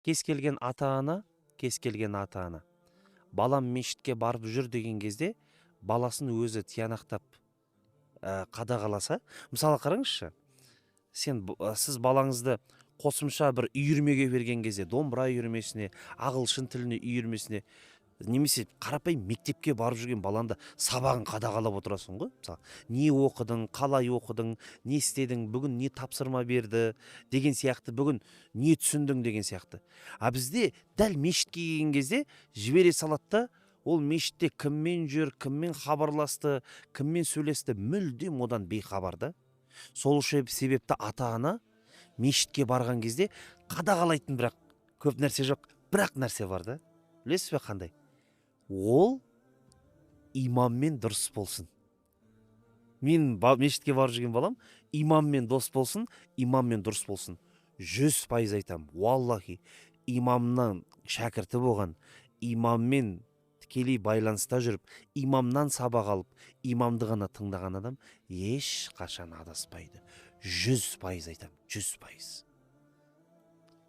кез келген ата ана балам мешітке барып жүр деген кезде баласын өзі тиянақтап қадағаласа, мысалы қараңызшы, сіз балаңызды қосымша бір үйірмеге берген кезде, домбыра үйірмесіне, ағылшын тіліне үйірмесіне, немесе қарапайым мектепке барып жүрген баланды сабағын қадағалап отырасың ғой. Мысалы, не оқыдың, қалай оқыдың, не істедің, бүгін не тапсырма берді деген сияқты, бүгін не түсіндің деген сияқты. А бізде дәл мешітке келген кезде жібере салады да, ол мешітте кіммен жүр, кіммен хабарласты, кіммен сөйлесті, мүлдем одан бейхабар да. Сол себепті ата-ана мешітке барған кезде қадағалайтын, бірақ көп нәрсе жоқ, бірақ нәрсе бар да. Білесіз бе қандай? Ол имаммен дұрыс болсын. Мен мешітке барып жүрген балам имаммен дос болсын, имаммен дұрыс болсын. 100% айтам, уаллахи, имамнан шәкірті болған, имаммен тікелей байланыста жүріп, имамнан сабақ алып, имамды ғана тыңдаған адам еш қашан адаспайды. 100% айтам, 100%.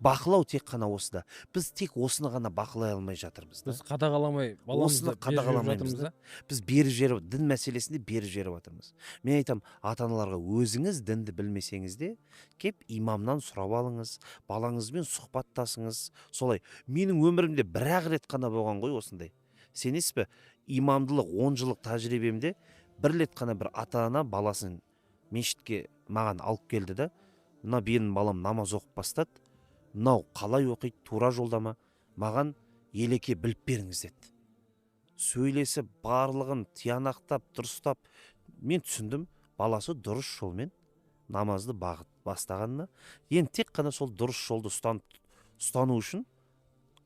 Бақылау тек қана осыда. Біз тек осыны ғана бақылай алмай жатырмыз да. Біз қадағаламай баламызды Осыны қадағаламаймыз да. Біз беріп жіберіп, дін мәселесінде беріп жіберіп жатырмыз. Мен айтам, ата-аналарға өзіңіз дінді білмесеңіз де, кеп имамнан сұрап алыңыз, балаңызбен сұхбаттасыңыз. Солай. Менің өмірімде бір-ақ рет қана болған ғой осындай. Сенесіз бе? Имамдылық 10 жылдық тәжірибемде бір рет қана бір ата-ана баласын мешітке маған алып келді да, мына менің балам намаз оқып бастады, мынау қалай оқиды, тура жолдама, маған елеке біліп беріңіз деді. Сөйлесіп, барлығын тиянақтап, дұрыстап, мен түсіндім, баласы дұрыс жолмен намазды бастағанына, енді тек қана сол дұрыс жолды ұстану үшін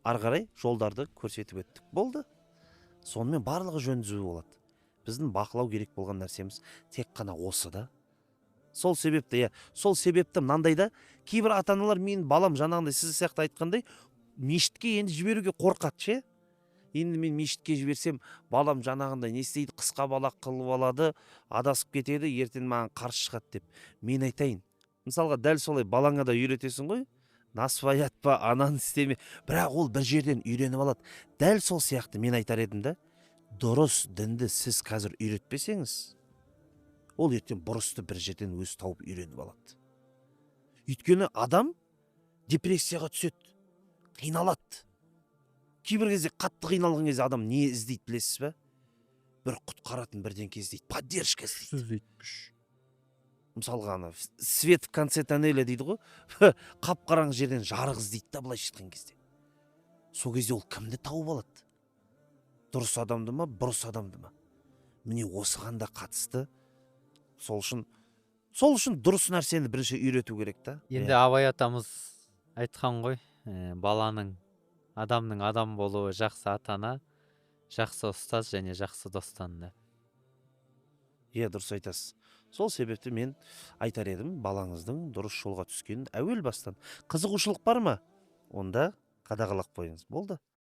ары қарай жолдарды көрсетіп өттік. Болды. Сонымен барлығы жөн-түзу болады. Біздің бақылау керек болған нәрсеміз тек қана осы да. Сол себепті мынандайда кейбір ата-аналар, мен балам жаңағындай сіз сияқты айтқандай мешітке енді жіберуге қорқады ше. Енді мен мешітке жіберсем, балам жаңағындай не істейді, қысқа балақ қылып алады, адасып кетеді, ертең маған қарсы шығады деп. Мен айтайын, мысалға дәл солай балаңа да үйретесің ғой, насыбай атпа, ананы істеме, бірақ ол бір жерден үйреніп алады. Дәл сол сияқты мен айтар едім да, дұрыс дінді сіз қазір үйретпесеңіз, ол ертең бұрысты бір жерден өз тауып үйреніп алады. Өйткені адам депрессияға түседі, қиналады. Кейбір кезде қатты қиналған кезде адам не іздейді білесіз бе? Бір құтқаратын бірдеңке іздейді, поддержка іздейді. Мысалға ана свет в конце тоннеля дейді ғой, қап-қараңғы жерден жарық іздейді да былайша айтқан кезде. Сол кезде ол кімді тауып алады? Дұрыс адамды ма, бұрыс адамды ма? Міне осыған да қатысты. Сол үшін дұрыс нәрсені бірінші үйрету керек та. Енді Абай атамыз айтқан ғой, адамның адам болуы жақсы ата-ана, жақсы ұстаз және жақсы достан да. Дұрыс айтасыз. Сол себепті мен айтар едім, балаңыздың дұрыс жолға түскенін әуел бастан. Қызығушылық бар ма? Онда қадағалап қойыңыз. Болды.